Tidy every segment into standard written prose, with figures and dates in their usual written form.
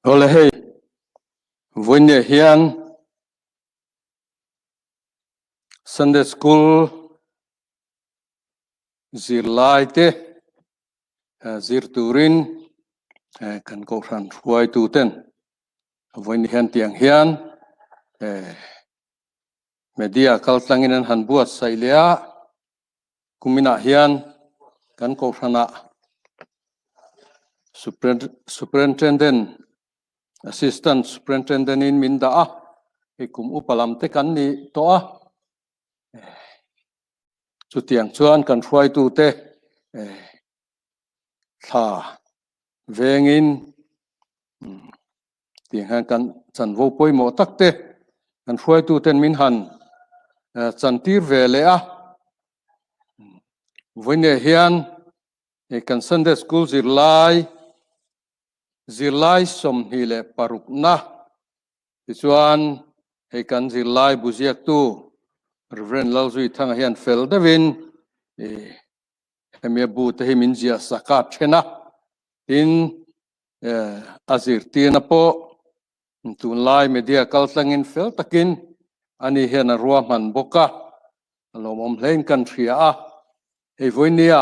Ole hey, Vunye hian Sunday school zir lai te zir turin kan ko ran huai tu ten Vunye hian tiang hian media kaltangin han buat sailea kumina hian kan ko rana superintendent assistant superintendent in minda kum upalam te kan ni to chu tiang chuan kan huai tu te tha vengin tiếng han kan chan vô poi mo takte kan huai tu ten min han chan tir ve le a voine hian kan Sunday school zirlai som hi le paruk na chuan he kan zirlai buziak tu reverend lalzui thang hian fel davin hemia bu te himin zia sakat thena in azir tina po tun lai media kaltangin fel takin ani hian a ruam han boka lom om hlein kan thria a hei voinia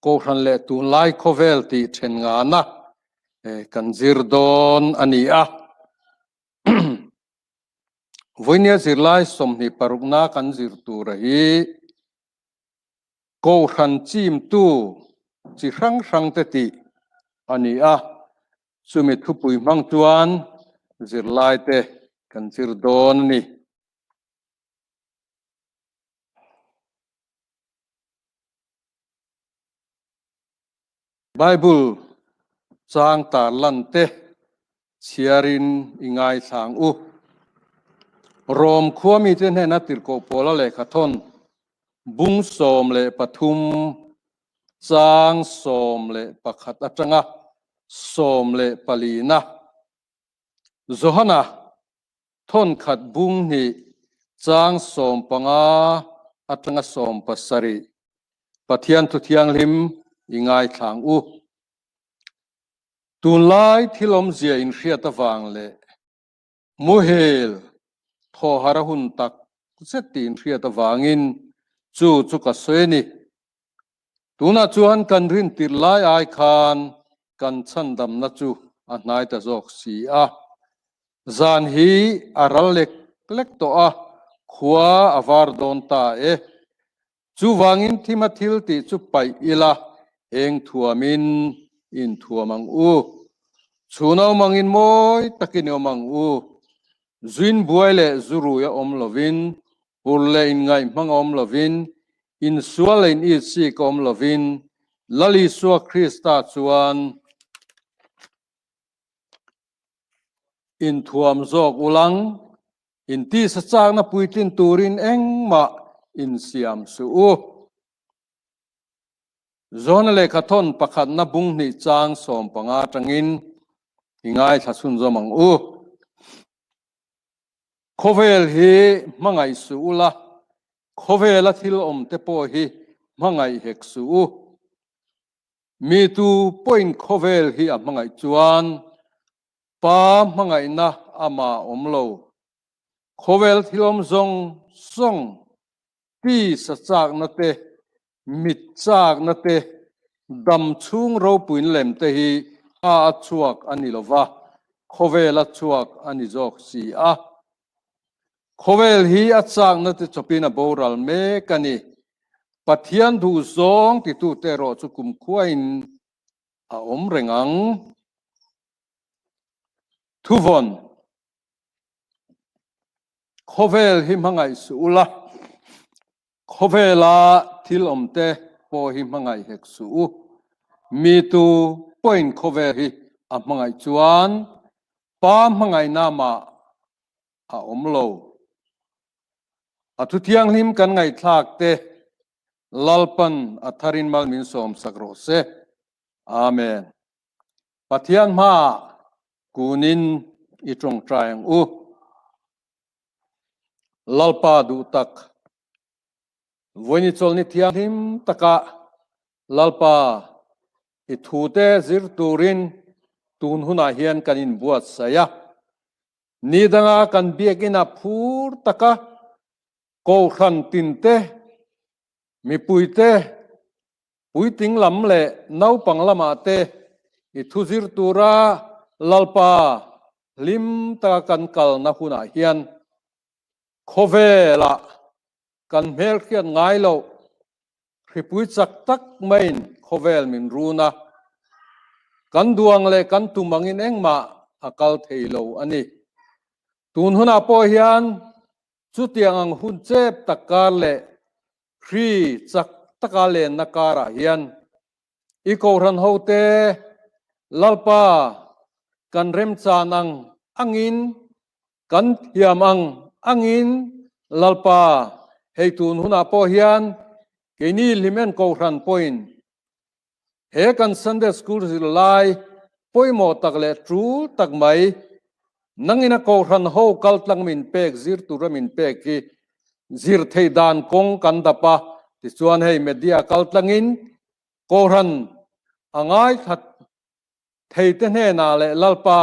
ko ran le tun lai khovel ti then nga na kan zirdon ani a voinia zirlai somni parukna kan zirtur hi ko ran chim tu chi rang rang te ti ani a sumit khupui mang chuan zirlai te kan zirdon ni Bible chang tar lan te chiarin ingai thang u rom khuami ten hena tirko pola le khathon bung som le pathum chang som le pakhat atanga som le palina zohana thon khat bung ni chang som panga atanga som pasari pathian thu thiang lim ingai thang u tunlai thilom zia in hriat awang le muhel tho harahun tak zetin hriat awangin chu ka soeni tuna chuan kan rin tirlai ai khan kan chandam na chu a hnai ta jok si a zan hi aral lek to a khua avar don ta chu wangin thimathil ti chu pai ila eng thuamin in thuamang u chunau mangin moi takin omang u zuin buaile zuru ya om lovin urle in ngai mang om lovin in sualein i si kom lovin lali suwa Krista chuan in thuam zok ulang in ti sa chak na puitin turin engma in siam su u zona le khathon pakhat na bung ni chang som panga tangin ingai thasun zomang u khovel hi mangai su ula khovela thil om te po hi mangai hek su u mi tu point khovel hi a mangai chuan pa mangai na ama omlo khovel thilom zong song ti sa chak na te mit chak na te dam chung ro puin lem te hi a chuak ani lova khovela chuak ani jok si a khovel hi a chak na te chopina boral me kani pathian thu zong ti tu te ro chu kum khuain a om rengang thuvon khovel hi mangai su ula khovela thil omte po hi mangai hek su mi tu point khovel hi a mangai chuan pa mangai nama a omlo a thu thiang lim kan ngai thlak te lalpan atharin mal min som sakro se amen pathian ma kunin itong trying lalpa du tak voini cholni thiang him taka lalpa i thute zir turin tun huna hian kan in buat saya ni danga kan biakina phur taka ko khan tin te mi puite puiting lam le nau panglama te i thuzir tura lalpa lim ta kan kal na huna hian khovela kan mel khian ngai lo khipui chak tak main khovel min runa kan duang le kan tumangin engma akal theilo ani tun huna po hian chu tiang ang hun chep takar le khri chak taka le nakara hian i ko ran hote lalpa kan rem chan ang angin kan hiam ang angin lalpa hei tun huna po hian ke ni limen ko ran point he kan Sunday school zilai poimo tak le tru tak mai nangina ko ran ho kal tlang min pek zir tura min pek ki zir thei dan kong kan dapa ti chuan hei media kal tlangin ko ran angai that thei te hne na le lalpa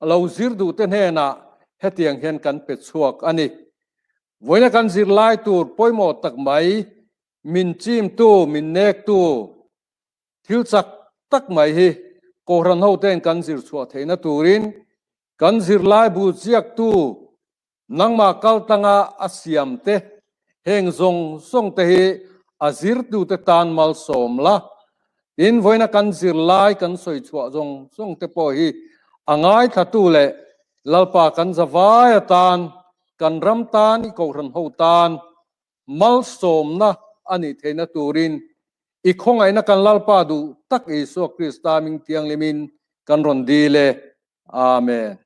lo zir du te hne na hetiang hian kan pe chuak ani voina kan zir lai tur poimo tak mai min chim tu min nek tu thil chak tak mai hi ko ran ho ten kan zir chua theina turin kan zir lai bu chiak tu nangma kal tanga asiam te heng zong song te hi azir tu te tan mal som la in voina kan zir lai kan soi chua zong song te po hi angai thatu le lalpa kan zawai tan kan ram tan i ko ran ho tan mal som na ani theina turin i khongai na kan lalpa du tak Isu Krista ming tiang lemin kan ron dile amen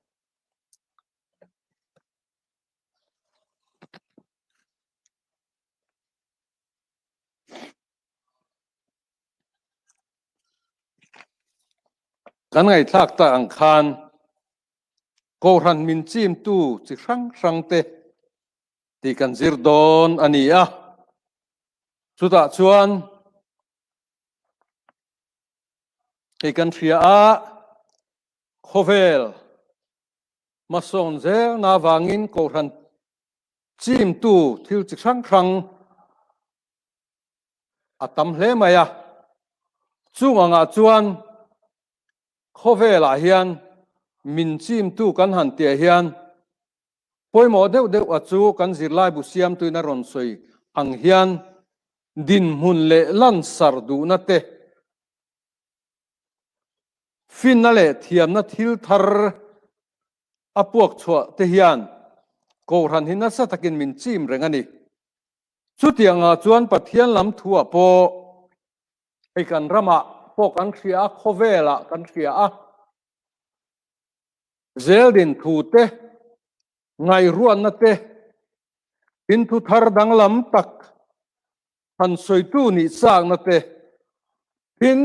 kan ngai thak ta ang khan ko ran min chim tu chi sang te ti kan zir don ani a chuta chuan hei kan thria a khovel mason zel na wangin ko ran chim tu thil chi sang atam hle maya chunganga chuan khovela hian min chim tu kan han tia hian poimo deuh achu kan zirlai bu siam tuina ron soi ang hian din mun le lan sar du na te fin na le thiam na thil thar apuak chua te hian ko ran hin na sa takin min chim rengani chu tianga chuan pathian lam thua po ei kan rama po kan khria khovela kan khria a zeldin thu te ngai ruan na te in thu thar dang lam tak han soi tu ni sang na te in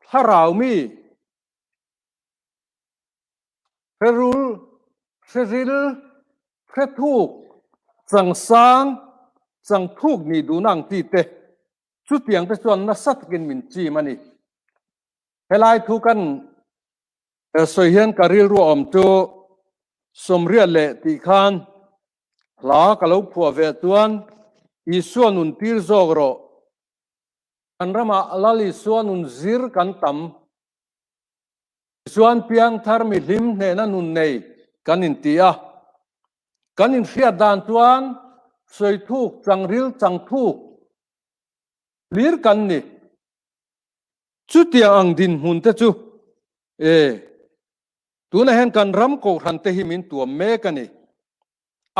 tharau mi ferul feril fethuk chang sang chang thuk ni du nang ti te chu tiang te chuan na sat kin min chi mani helai thu kan soi hian karil ru om tu somria le ti khan la kalau phua ve tuan i suan un tir zogro anrama lali suan un zir kan tam suan piang thar mi lim ne na nun nei kan in tia kan in hria dan tuan soi thuk changril chang thuk lir kan ni chu tia ang din hun te chu tuna hen kan ram ko ran te himin tuam me kani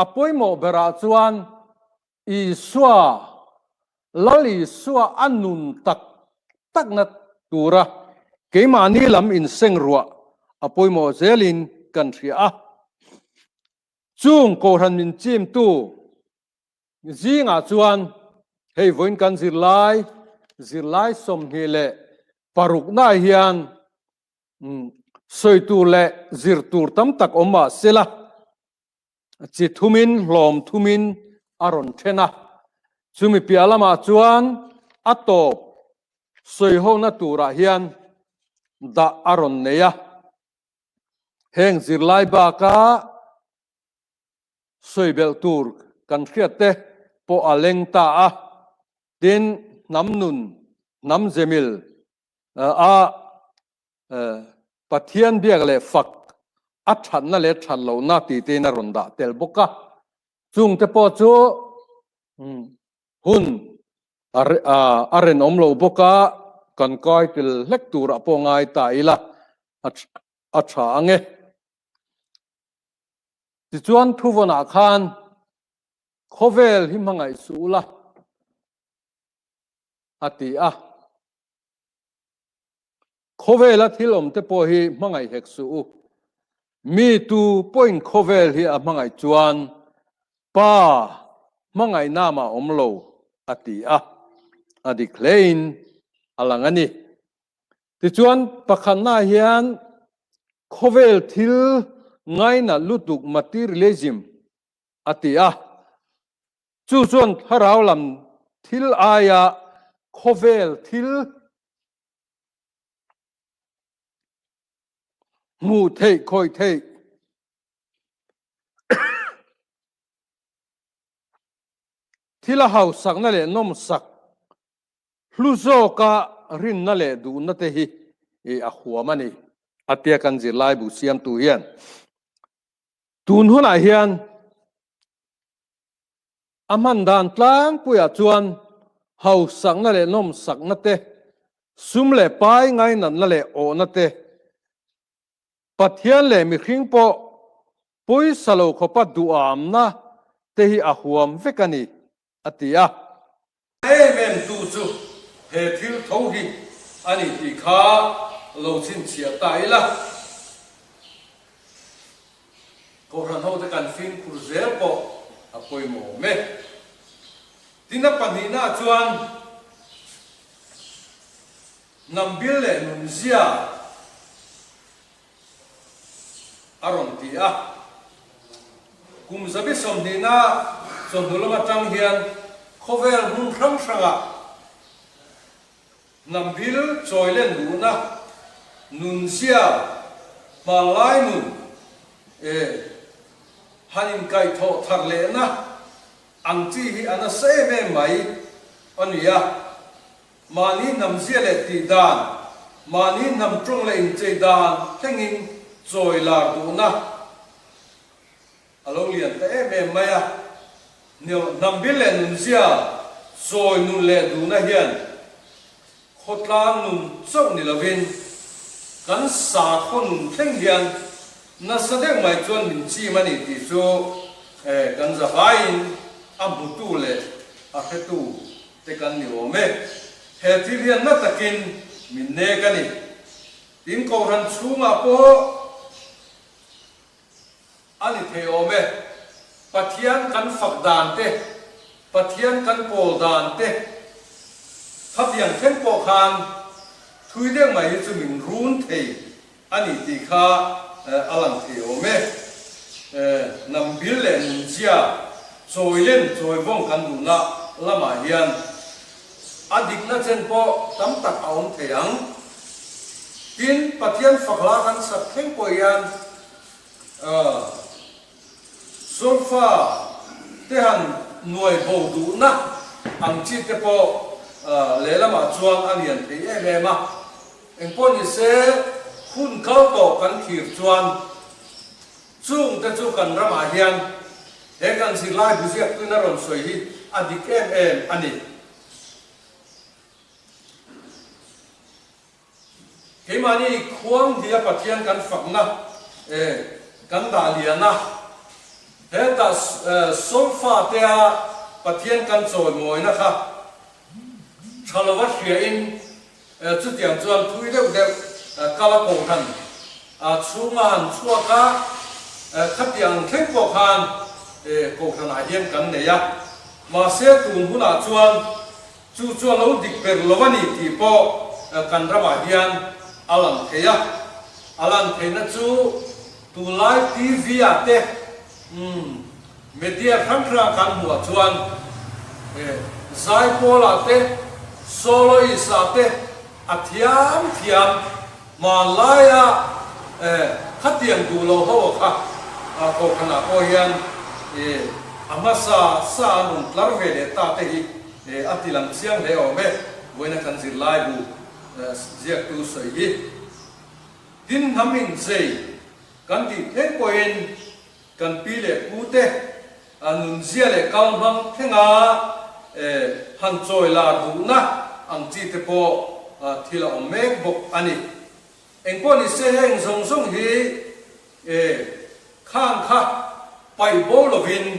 apoimo bera chuan i swa lali swa anun tak na tura keimani lam in sengrua apoimo zelin kan thria chung ko ran min chim tu zinga chuan hei voin kan zirlai som hi le paruk na hian soi tu le zir tur tam tak oma sela chi thumin hlom thumin aron thena chumi pialama chuan atop soi ho na tura hian da aron neya heng zirlai ba ka soibel tur kan khiate po aleng ta a tin nam nun nam zemil a pathian biak le fak a that na le that lo na ti te na ronda tel boka chung te po chu hun aren omlo boka kan kai til lektur apo ngai ta ila a tha ange ti chuan thuvona khan khovel hi mangai sula ati a khovela thilom te po hi mangai hek su mi tu point khovel hi a mangai chuan pa mangai nama omlo ati a adi klein alangani ti chuan pakhan na hian khovel thil ngai na lutuk materialism ati a chu chuan tharau lam thil aya khovel thil mu thei khoi thei thila hau sak na le nom sak hluzo ka rin na le du na te hi a huamani atia kan zirlai bu siam tu hian tun huna hian aman dan tlang puya chuan hau sak na le nom sak na te sum le pai ngai nan na le o na te pathian le mi khring po pui salo khopa duam na te hi a huam vekani atia amen tu chu he thil tho hi ani ti kha lo chin chia tai la ko ran ho te kan fin kur zel po a poi mo me tina panina chuan nambil le nun zia aron ti a kum zabi som dina som dulama tang hian khovel hun rang sanga nambil choilen duna nun sia malai nun hanin kai tho thar le na ang chi hi ana se me mai ania mani nam sia le ti dan mani nam trung le in che dan thengin choi la duna alo lian te me mai a nambil le nun sia choi nun le duna hian khotlang nun chok ni lovin kan sa khon thleng hian na sadek mai chuan min chi mani ti chu kan za hain ambutu le a hetu te kan ni ome he ti hian na takin min ne kani tin ko ran chunga po ani the ome pathian kan fakdan te pathian kan pol dan te thap yang theng po khan thui deng mai chu min run thei ani ti kha alang the ome nam bil le nun chia choi len choi vong kan du na lama hian adik na chen po tam tak aum theyang tin pathian fakla kan sak theng po yan sofa te han nuai bo du na ang chi te po le lama chuang anian thei em a eng po ni se hun kau to kan thir chuan chung te chu kan rama hian he kan si lai bu ziak tu na ron soi hi adik em ani ke mani khuang dia pathian kan fakna kan da liana he ta sofa te a pathian kan choi moi na kha thalawa hria in chu tiang chuan thui deuh deuh kala ko than chunga han chuaka khatiang thleng ko khan ko than a hian kan neya ma se tun huna chuan chu chuan lo dik per lovani ti po kan rama hian alam theya alam theina chu tu lai tv ate media thangtra kan hua chuan zai pola te solo isate athiam thiam mà lại khát tiền đủ lâu hậu khá cô khana cô hiền ama sa nung lar về để ta thấy ati làm xiang để ở mẹ với nó cần gì lại bu giặc tu sợi gì tin nắm mình dây cần thì hết quên cần pi lệ cú tê nun zia lệ cao bằng thế ngà han trôi là đủ na ang chi te po thì là ông mẹ bốc ani anh con đi xe anh song song hi khang kha pai bố lo vin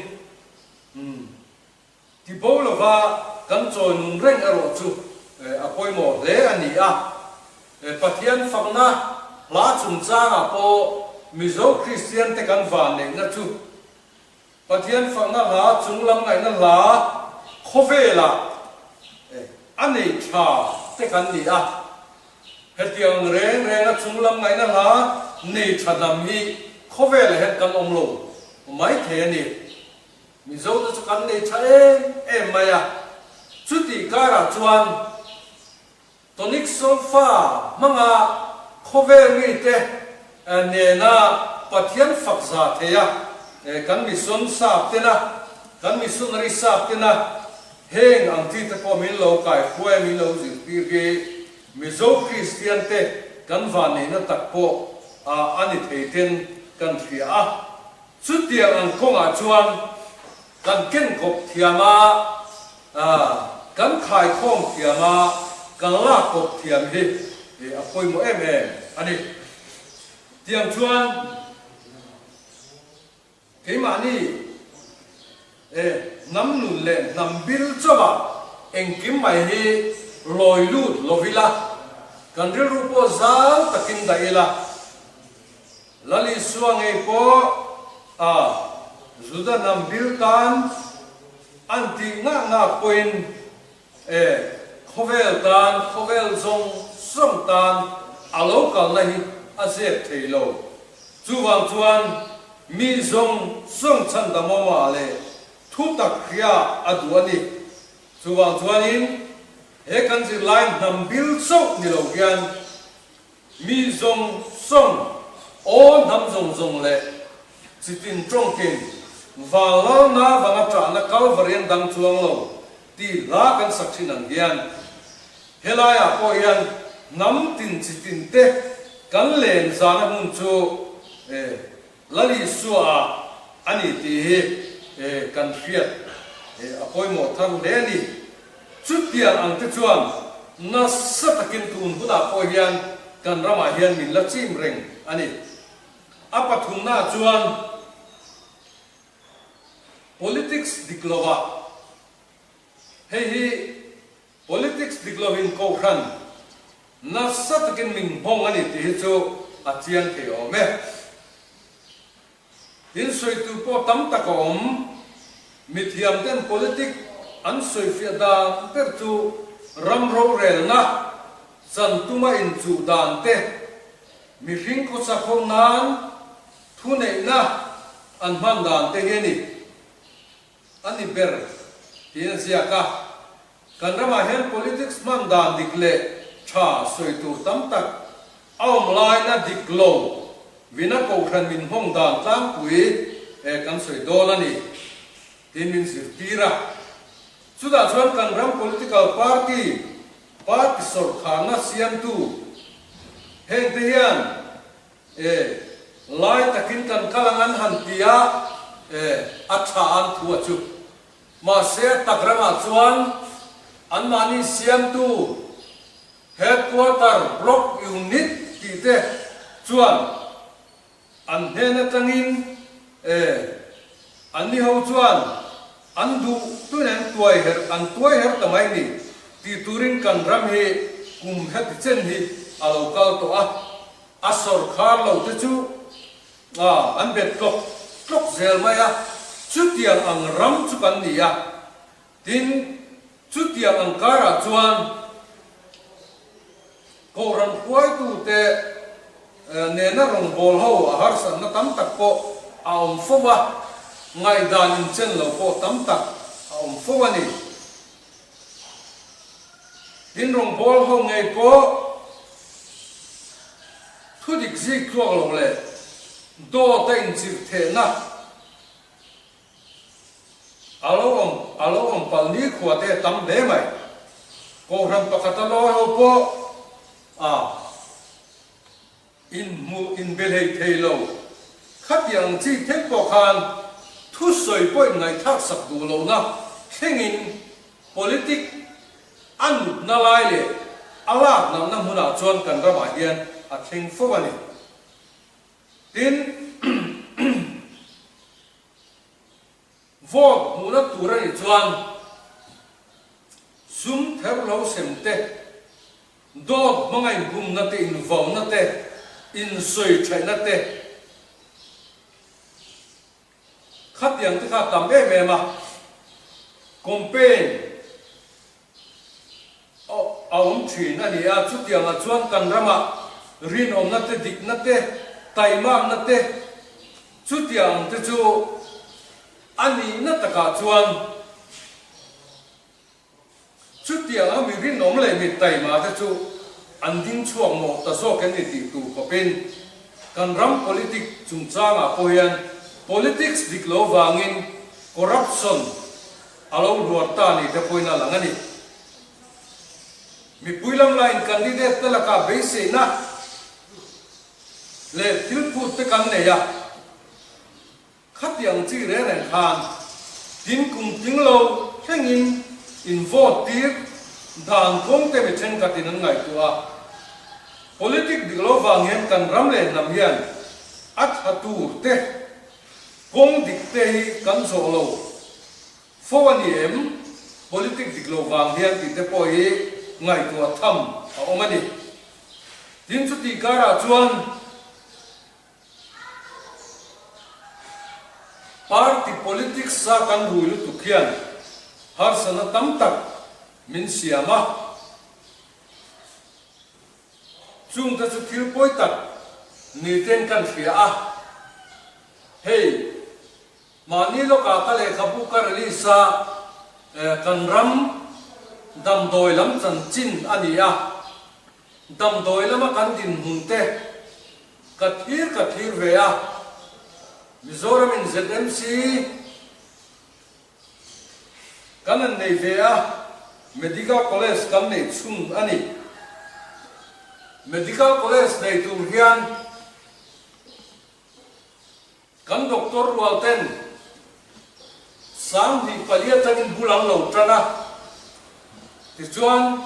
thì bố lo va kan trôi nun reng ở rồi chu apoi mo le ani pathian phang na lá chung cha à po mizo Christian te kan van ne na chu pathian phang na lá chung lam ngai na lá khove la ani cha te kan ni hết tiếng rèn rèn là chung lâm ngày na lá nị chặt làm hi khó về là hết căn ông lù mấy thế nị mình dâu cho căn nị cha em mày chút thì cả là chuan tonic sofa mang khó về mi te nè na pathian phật giả thế căn mi xuân sạp thế na căn mi xuân ri sạp thế na heng ang ti te po min lo kai khue min lo zi pi ge mizo Christian te kan van nei na tak po ani theiten kan thia chu tiang ang konga chuan kan ken kop thiama kan khai khom thiama kan la kop thiam hi apoi mo em ani tiang chuan ke ma ni nam nun le nam bil choba engkim mai hi loi lut lovila kan ril rupo zal takin daila lali suangai po zuda nam bil tan anti nga point khovel zong som tan alo kal nahi azep theilo chuwang chuan mi zong song chan damo ma le thu tak khia aduani chuwang chuanin he kan ji line nam bil so ni lo gian mi zong song o nam zong le chitin trong kin vào na vanga tra na kal varian dang chuang lo ti la kan sakchin ang gian helaya po yan nam tin chitin te kan len zana hun chu lali suwa ani ti kan fiat apoi mo thang le ni chút tiền ang te chuan na satakin tun buda po hian kan rama hian min la chim reng ani apathum na chuan politics diklova hi politics diklovin ko khan na satakin min hong ani ti chu achian the ome in soi tu po tam takom mithiam ten politics an soi fia dan per chu ram ro rel na san tuma in chu dan te mi ring ko sa khong nan thu nei na an man dan te he ni ani ber tin sia ka kan rama hen politics man dan dikle cha soi tu tam tak aum lai na diklo vina ko khan min hong dan tlang pui kan soi do la ni tin min sir tira sudah chuan kan ram political party sor khana siam tu heng te hian lai takin kan kalangan han tia atha an thu chu ma se takrama chuan an mani siam tu headquarter block unit ti te chuan an hena tangin an ni ho chuan andu tunen tuai her tamai ni ti turin kan ram he kum het chen hi alokal to asor khar lo te chu an bet klok zel maya chutiang ang ram chu kan ni tin chutiang ang kara chuan ko ran puai tu te ne na rong bol ho har san na tam tak po aum fowa ngay đàn in chân lầu po tắm tắc ông phúc anh tin rong bol ho ngay po thu dik zik thuak long le do ta in chir the na alo om pal ni khua te tam de mai ko ram pakata lo ho po in belhei thei lo khát yang chi thek po khan thu soi poi ngai thak sak du lo na thengin politic an na lai le ala nam na huna chuan kan ra ma hian a theng fo ani tin vote huna tura ni chuan sum ther lo sem te do mangai bum na te in vo na te in soi thai na te khát yang te kha tam em ma campaign ông thuyền anh ấy chút tiền là chuan cần ra mà riêng ông nát te dik nát te tai mam nát te chút tiền te chu anh ấy nát tất cả chuan chút tiền à mình riêng ông lại mình tai mà te chu anh đinh chuang một ta số cái này tiêu tụ có bên cần ram politics chúng ta à poian politics dik lo wangin corruption alo ruột ta ni te poina lang ani mi puilam line candidate te laka base na le tilput te kan ne ya khat yang chi re ren khan tin kum ting lo thengin in vote tir dan kong te me chen ka tin ngai tua politic diglo wang hen kan ram le nam hian at hatur te kong dik te hi kan so lo fo ani em politic diglo wang hian ti te po hi ngai tua tham ông anh đi tin chút đi gara chuan party politics sa kan rui lu tu khian har sana tam tak min siama chung ta chu thil poi tak ni ten kan khia a hey mani lo ka le khabu kar li sa kan ram dam doi lam chan chin ani a dam doi lama kan din hun te kathir ve a Mizoram in ZMC kan nei ve a medical college kan nei chung ani medical college nei tu hian kan doctor Walten sang di palia tangin bulang lo trana thì chuan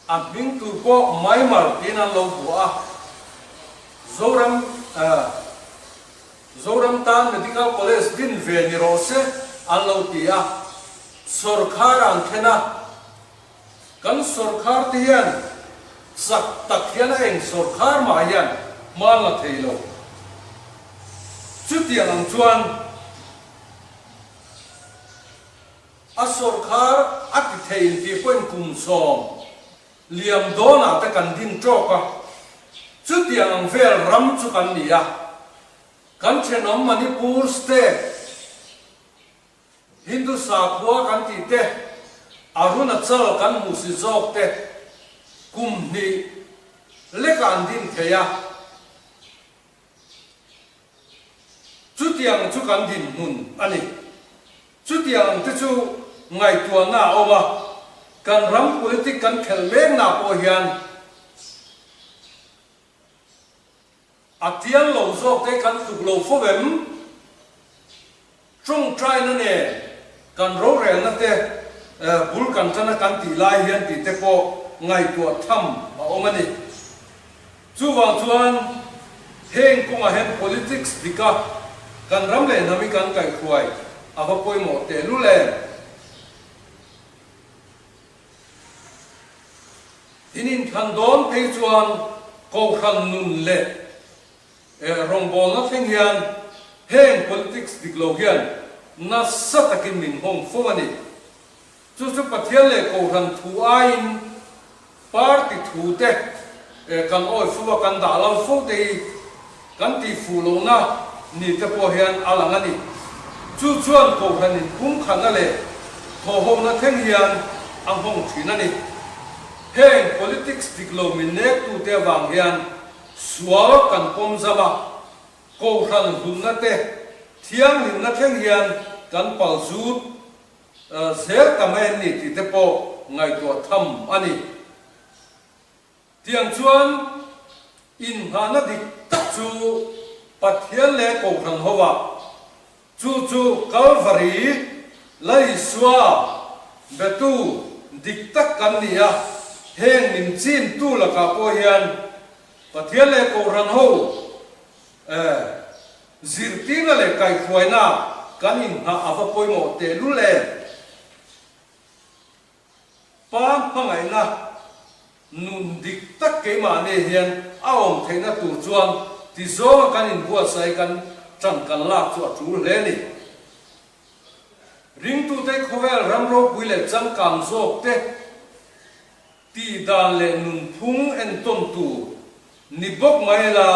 abing tu po mai mar tin an lo bua zoram tan medical college din ve ni ro se an lo tia sarkar an thena kan sarkar ti hian sak tak hian eng sarkar ma hian ma la theilo chu tiang ang chuan a sarkar at thein ti point kum som liam dona ta kan din troka chu tiang ang vel ram chu kan nia kan chenom Manipur state Hindu Sakhwa kan ti te Arunachal kan musizok te kum ni le kan din theya chu tiang chu kan din mun ani chu tiang te chu ngai tua na oma kan ram politik kan khelmeng na po hian atiang lo zok te kan tuk lo fovem trong trai na ne kan ro rel na te bul kan chana kan ti lai hian ti te po ngai tua tham ma omani chu wang chuan heng konga hen politics dika kan ram le nami kan kai khuai ava poi mo te lu le inin khan don pe chuan ko khan nun le rong bol na thing hian heng politics diklo hian na satakin min hong fomani chu chu pathian le ko khan thu ain party thu te kan oi fuwa kan da lo fo te kan ti fu lo na ni te po hian alangani chu chuan ko khan in kum khan le ko hom na thing hian ang hong thina ni heng politics diklo min ne tu te wang hian sual kan pom zama ko ran hun na te thiang lim na theng hian kan pal zut zel kamen ni ti te po ngai to tham ani tiang chuan in hana dik tak chu pathian le ko ran howa chu Calvary lai suwa betu dik tak kan nia heng nim chin tu la ka po hian pathian le ko ran ho zirtina le kai khwaina kan in ha ava poimo te lu le pa pangai na nun dik tak ke ma ne hian aom theina tu chuan ti zo kan in bua sai kan chan kan la chu chu le ni ring tu te khovel ramro puile chang kam zok te ti dan le nun phung en tom tu ni bok mai la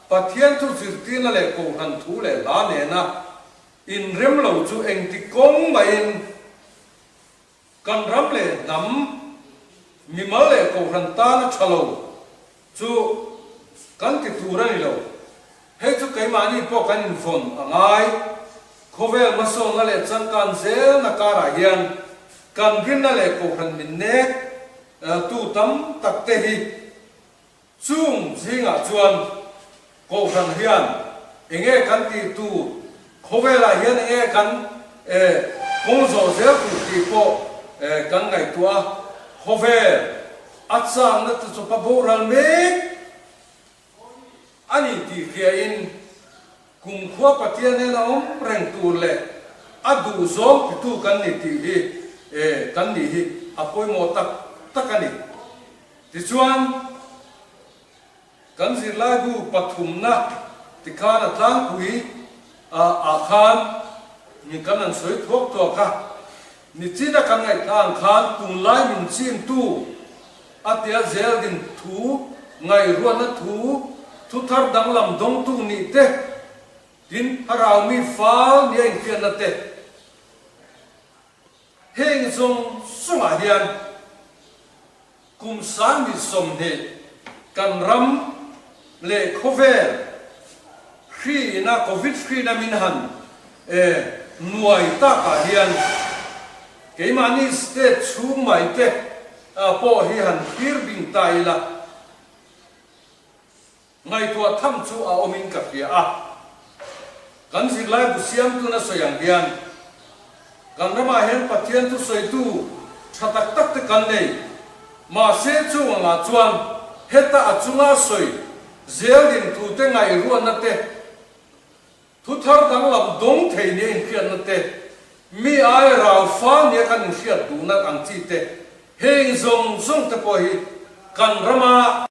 pathian tu zirtina le ko han thu le la ne na in rem lo chu eng ti kong mai in kan ram le nam mi mal le ko han ta na chalo chu kan ti tu ra ni lo he chu kai ma ni po kan in phone angai khovel ma so na le chang kan zel na kara hian kan rin na le ko han min ne tu tam tak te hi chung zinga chuan ko han hian enge kan ti tu khovela hian enge kan kong zo zel tu ti po kan ngai tua khovel atsang na tu pa boral me ani ti khia in kum khwa pathian ne na reng tu le adu zo tu kan ni ti hi kan ni hi apoi mo tak takani ti chuan kan zir lai bu pathum na ti khana tlang pui a khan ni kan an soi thok to kha ni china kan ngai tlang khan tung lai min chin tu atia zel din thu ngai ruan na thu thu thar dang lam dong tu ni te din harau mi fal ni en kian na te heng zong sunga hian kum san mi som ne kan ram le khovel khi na covid khi na min han nuai ta ka hian ke mani state chu mai te po hi han phir bing tai la ngai tua tham chu a omin ka pia a kan sig lai bu siam tu na soyang hian kan rama hian pathian tu soi tu thatak tak te kan nei ma se chu nga chuan heta achunga soi zel din tu te ngai ruan na te thu thar dang lam dong thei ne in khian na te mi ai rau fa ne kan khiat du na ang chi te heng zong zong te po hi kan rama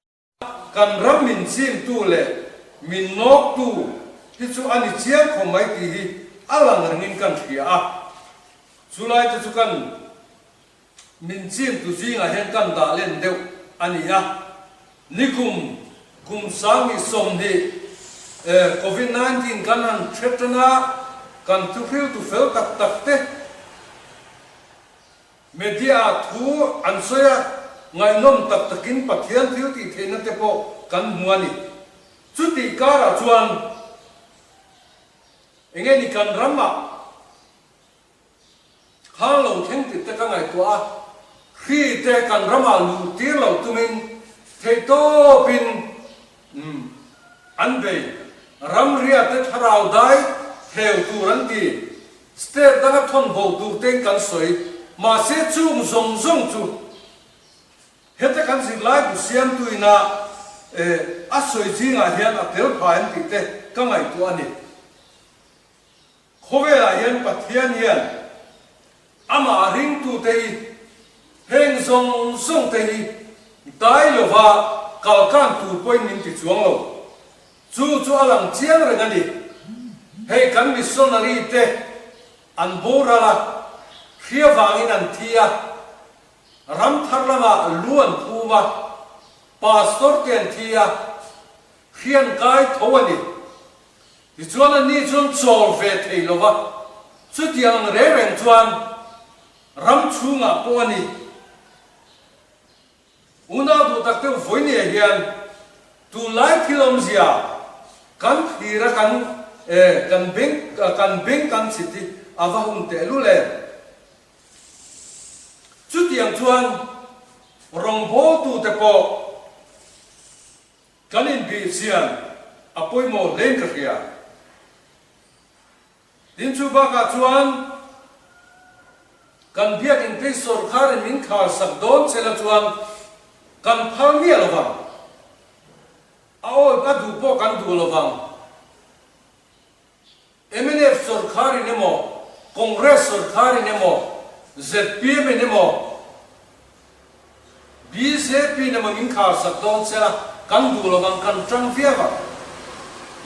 kan ram min sim tu le min nok tu hi chu ani chiang khom mai ti hi alang ringin kan thia a chulai te chu kan min sim tu zinga hen kan da len deu ani ya nikum kum sangi som ni COVID-19 kan han tretana kan tu fil tu fel tak tak te media thu an soya ngai nom tak takin pathian thiu ti theina te po kan muani chuti kara chuan enge ni kan rama khang lo theng ti te ka ngai tua khi te kan rama lu tir lo tumin thei to pin an be ram ria te tharau dai theo tu ran ti state da thon bo tu te kan soi ma se chung zong zong chu heta kan sig lai bu siam tu ina a soi jinga hian a tel phain ti te ka ngai tu ani khowela hian pathian hian ama ring tu te heng zong zong te dai lova kalkan tu point min ti chuang lo chu alang chiang reng ani hei kan missionary te an borala khia wangin an thia ram tharlama luan phuwa pastor ten thia khian kai thowani ti chuan ani chun chol ve theilova chu tiang re reng chuan ram chunga po ani una du takte voine hian tu lai thilom zia kan thira kan beng kan chiti avahun te lu le chu tiang chuan rong bo tu te po kan in bi sian apoi mo len ka kia din chu ba ka chuan kan biak in pe sarkar min kha sak don chela chuan kan phang mi alawang ao ka du po kan du alawang MNF sarkar nemo Congress sarkar nemo ZPM nemo BJP nemo min kha sak don chela kan du alawang kan tang viawa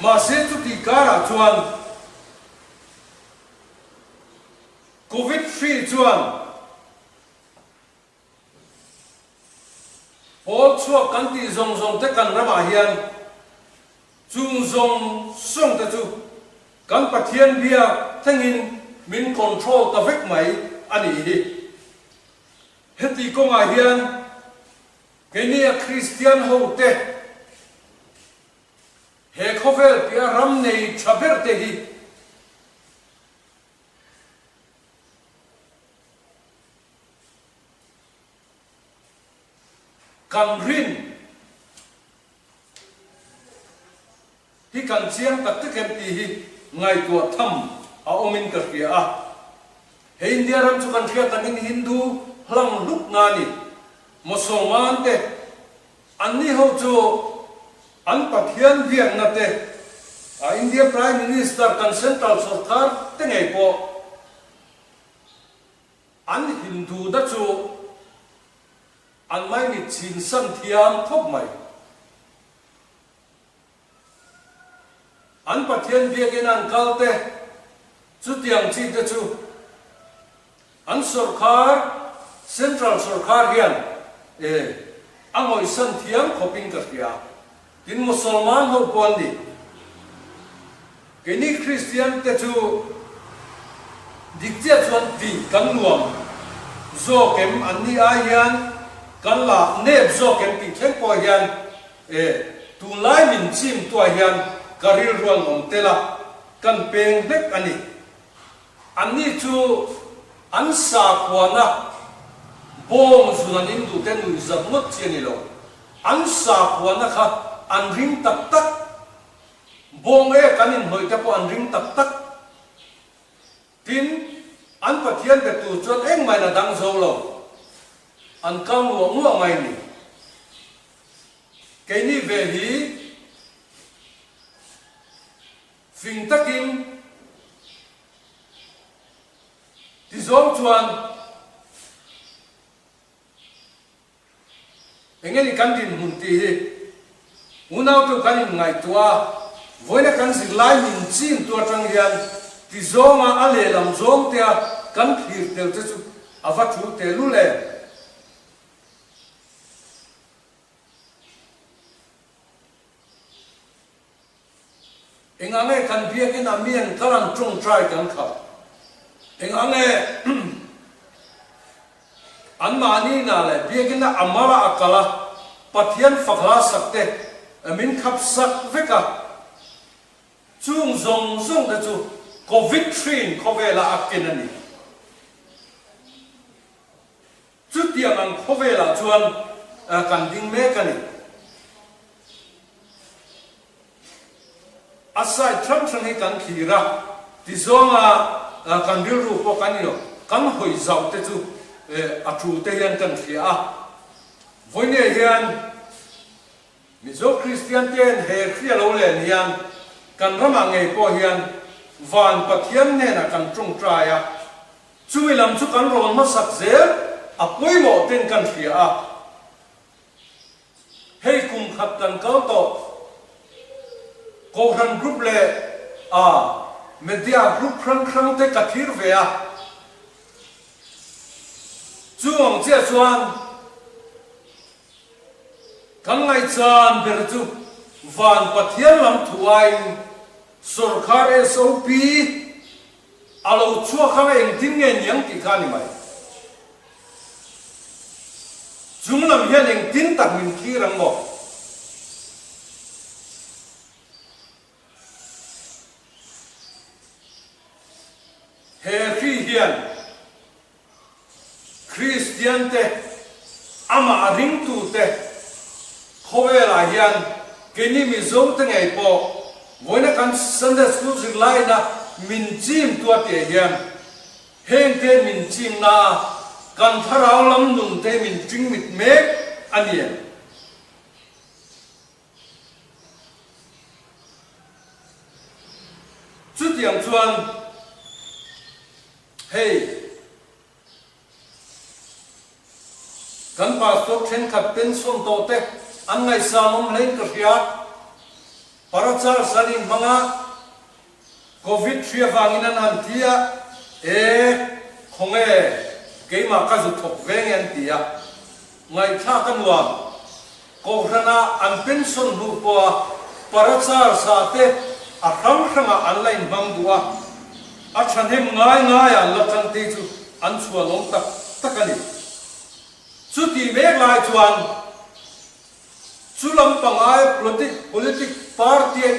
ma se chu ti kara chuan COVID free chuan Paul chuak kan ti zong zong te kan rama hian chung zong song te chu kan pathian bia thengin min control ta vek mai ani hi heti konga hian kenia Christian ho te he khovel pia ram nei chaber te hi kan rin hi kan chiang tak te kem ti hi ngai tua tham a omin ka kia a he india ram chu kan thia tanin hindu hlang luk nga ni musulman te anni ho chu an pathian viang na te a india prime minister kan central sarkar te ngai po an hindu da chu an mai ni chin san thiam khop mai an pathian biakin an kalte chu tiang chi te chu an sarkar central sarkar hian angoi san thiam khopin ka kia tin musulman ho pon ni kini Christian te chu diktia chuan ti kan nuam zo kem an ni a hian kan la nep zo kem ti theng po hian tu lai min chim tua hian karil ruan om tela kan peng dek ani chu an sa kwana bom zunan indu ten nu zat ngot chiani lo an sa kwana kha an ring tak tak bom kanin hoi te po an ring tak tak tin an pathian te tu chuan eng mai na dang zo lo an kam ngo mai ni cái ni về hi phình takin thì giống chuan anh ấy căn tin hồn tì unau tu kan ngai tua voina kan sig lai min chin tua tang hian ti zonga ale lam zong tia kan thir tel te chu ava thu te lu le engane kan biak in amian karan trung trai kan kha engane anmani na le biak in amara akala pathian fakla sakte amin khap sak veka chung zong zong da chu covid train khovela akinani chu tiang ang khovela chuan kan ding me kani asai thram thang hi kan khira ti zonga kan bil ru po kanino kan hoi zau te chu athu te hian kan khia voine hian mizo Christian ten he khria lo le hian kan rama ngei po hian van pathian ne na kan trung traya chui lam chu kan ron ma sak zel apoi mo ten kan khia hei kum khat kan kau to Koran group le media group krang te kathir vea chuang che chuan kan ngai chan ber chu van pathian lam thuai sarkar SOP alo chua kha eng tin nge nyang ti khani mai chung lam hian eng tin tak min khi rang mo hian Christian te ama ring tu te khowe la hian keni mi zong te ngai po voina kan Sunday school zing lai na min chim tua te hian heng te min chim na kan tharau lam nun te min ching mit mek ania chu tiang chuan hey kan pastor then khat pen som to te an ngai samom lein ka riat parachar sarin manga covid 3 wanginan han tia khonge keima ka zu thok vengen tia ngai tha kan wa ko rana an pen son hu po parachar sa te a ram ranga online bang duwa a thanem ngai ngai an la chan te chu an chua long tak takani chu ti mek lai chuan chu lam pangai politic party in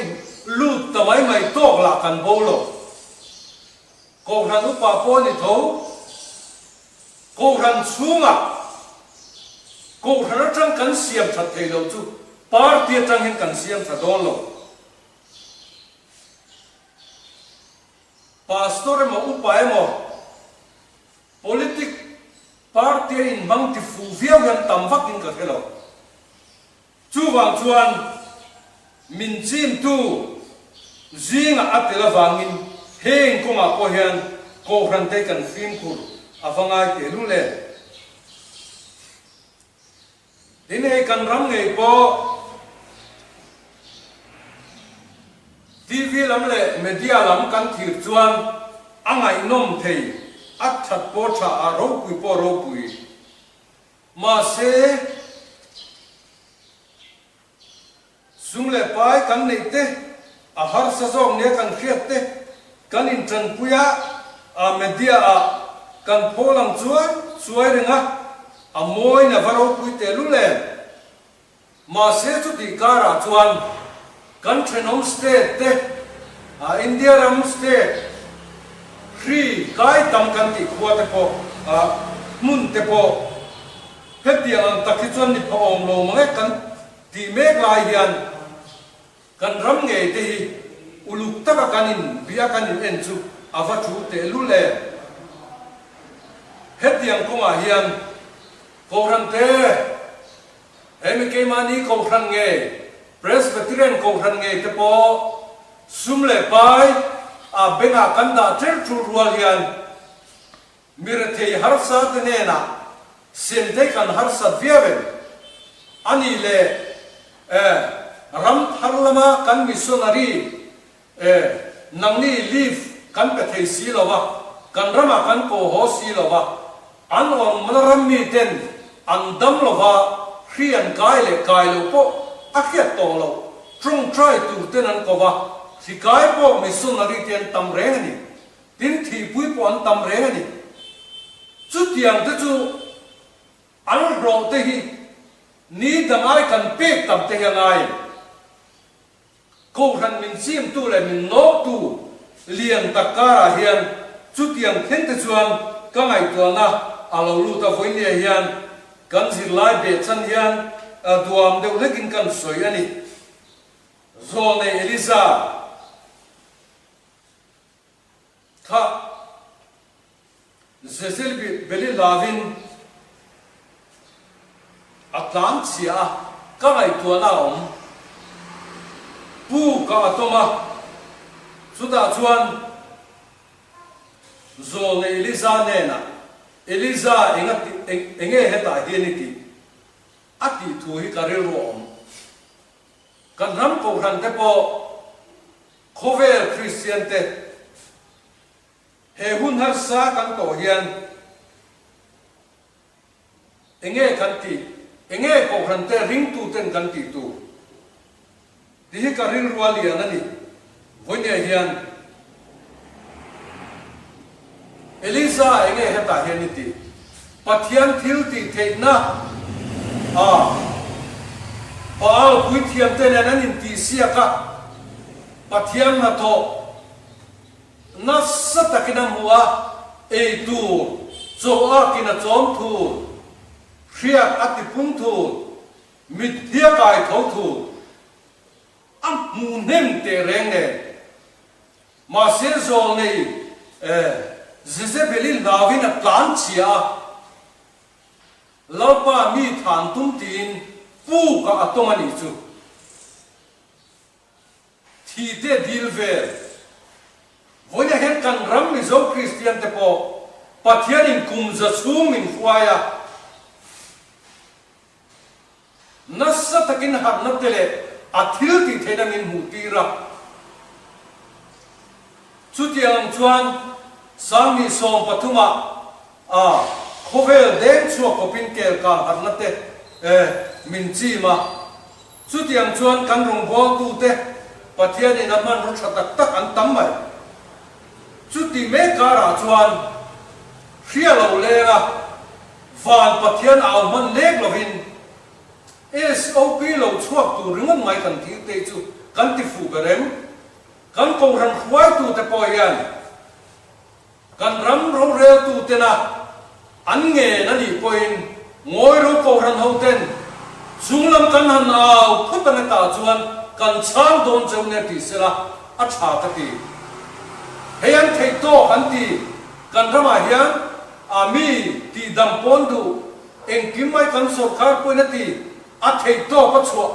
lut tamai mai tok la kan bolo ko ran upa po ni tho ko ran chunga ko ran tang kan siam that thei lo chu party tang hin kan siam tha don lo pastor mo upa mo politic party in mang ti fu viau yan tam vak in ka hello chu wang chuan min chim tu zinga atela wangin heng konga ko hian ko ran te kan film kur avangai te lu le ine kan ram ngei po TV lam le media lam kan thir chuan angai nom thei at that po tha a ro pui po ro pui ma se sung le pai kan nei te a har sa zong ne kan khiat te kan in tran puya a media a kan pholang chuai renga a moi na varo pui te lu le ma se chu ti kara chuan kan Trenom state te a India ram state free kai tam kan ti khwa te po a mun te po heti an takhi chuan ni pho om lo mange kan ti mek lai hian kan ram nge te hi uluk taka kanin bia kanin en chu ava thu te lu le heti ang konga hian ko ran te MK mani ko ran nge Presbyterian ko ran nge te po sum le pai a benga kanda ter chu rual hian mirate har sa te ne na sin te kan har sa viaven ani le ram tharlama kan missionary nangni leave kan pe thei si lowa kan rama kan ko ho si lowa an on manaram mi ten an dam lowa khian kai le kai lo po akhiat to lo trung try to ten an ko wa si kai po missionary ten tam reng ni tin thi pui po an tam reng ni chu tiang te chu an ro te hi ni dangai kan pe tam te ngai ko ran min sim tu le min no tu lian takara hian chu tiang then te chuan ka ngai to na alo lu ta voi ne hian kan zir lai be chan hian duam deuh lekin kan soi ani zone Eliza tha zesel beli lavin Atlantia ka ngai to na om pu ka atoma suda chuan zone Eliza nena Eliza enge heta hianiti ati thu hi karel ro om kan ram ko ran te po khovel Christian te he hun har sa kan to hian enge kan ti enge ko ran te ring tu ten kan ti tu di hi karil ruali anani voine hian Eliza enge heta hianiti pathian thil ti theina paal pui thiam te nan in ti sia ka pathian na to na satakina muwa ei tu zo a kina chom thu riak ati pung thu mit thia kai tho thu am mu nem te reng ne ma se zol nei Jezebelin Davin a plan chia laupa mi than tum tin pu ka atomani chu thi te dil ve voya hen kan ram mi zo Christian te po pathian in kum za chung min fuaya nassa takin har na tele athil ti thena min hu tira chutiang chuan sami som pathuma khovel deng chu ko pin kel ka har na te min chi ma chutiang chuan kan rong bol tu te pathian in aman ro thatak tak an tam mai chuti me kara chuan khia lo lenga van pathian aw man lek lovin SOP lo chuak tu ringan mai kan thi te chu kan ti fu berem kan ko ran khwai tu te po yan kan ram ro re tu te na an nge na ni poin ngoi ro ko ran ho ten sunglam kan han aw phutana ta chuan kan chang don chau ne ti sela a tha ta ti heyan thei to kan ti kan rama hian ami ti dam pon du eng kim mai kan sarkar po na ti a thei to pa chua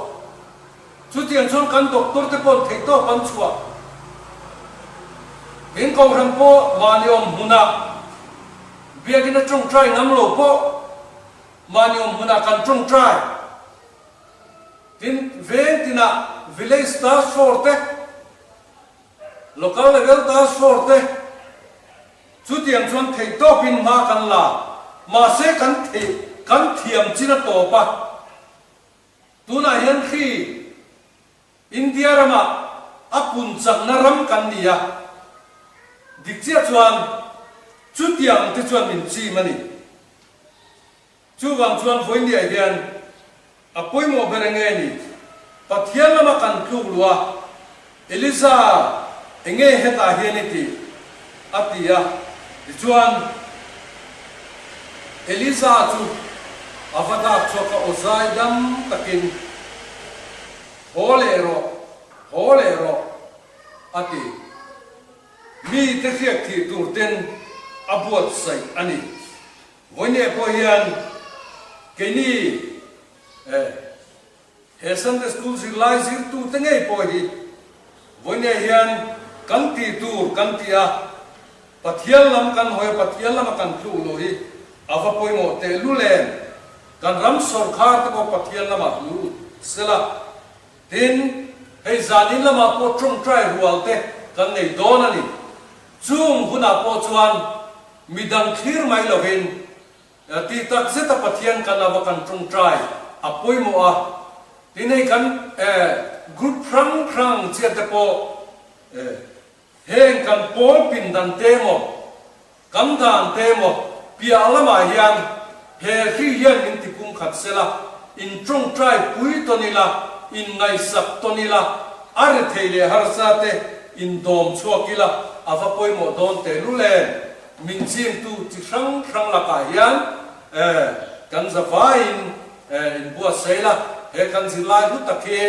chu tiang chon kan doctor te pon thei to pan chua in ko ram po maniom huna biagina trong try ngam lo po maniom huna kan trong try tin ven tina village task force local level task force chu tiang chon thei to pin ma kan la ma se kan thiam china to pa tuna hian khi India rama apun chak na ram kan nia dikchia chuan chu tiang te chuan min chi mani chu wang chuan voi ni hian apoi mo berenge ni pathian lama kan tlu lua Eliza enge heta hian ti atia chuan Eliza chu avada choka ozai dam takin holero ati mi te khiak thi tur ten abuat sai ani voine po hian keni hesan de school zilai zir tu te ngei po hi voine hian kan ti tur kan tia pathian lam kan hoi pathian lam kan thu lo hi ava poi mo te lulen kan ram sarkar te ko pathian lam lu sela tin hei zanin lama po trong try rualte kan nei don ani chung huna po chuan midang thir mai lovin ti tak zeta pathian kan ava kan trong try apoi mo a tinei kan group prang chia te po heng kan pol pin dan te mo kan dan te mo pia lama hian he khi hian in ti kum khat sela in trong try pui tonila in ngai sak tonila are theile harsa te in dom chuakila ava poi mo don te lulen min chim tu chi sang la ka hian kan zawai in bua seila he kan zilai hu takhe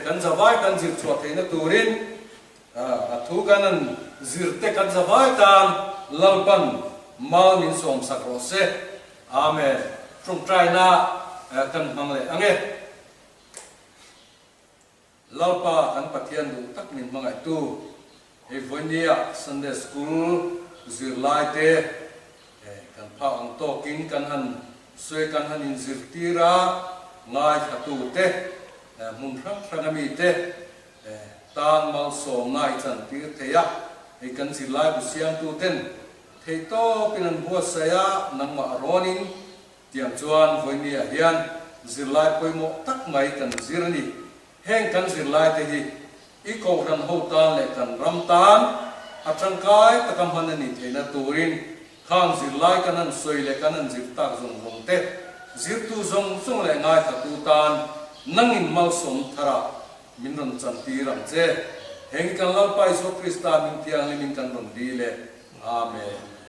kan zawai kan zir chuak the na turin thu kanan zirte kan zawai kan lalpan mal min som sakrose amen trong trai na kan mangle ange lalpa kan pathian du tak min mangai tu he vonia Sunday school zirlai te kan pha ang to king kan han soi kan han in zirtira ngai khatu te mun rang mi te tan mal som ngai chan tir te ya he kan zirlai bu siam tu ten thei to pinan bua saya nang ma ronin tiang chuan vonia hian zirlai poimo tak mai kan zirani heng kan zirlai te hi i ko ran ho tan le kan ram tan atang kai takam hanani theina turin khang zirlai kanan soi le kanan zir tak zong rong te zir tu zong sung le ngai tha tu tan nangin mal som thara min ron chan ti ram che heng kan lau pai so krista min tiang le min kan ron di le amen.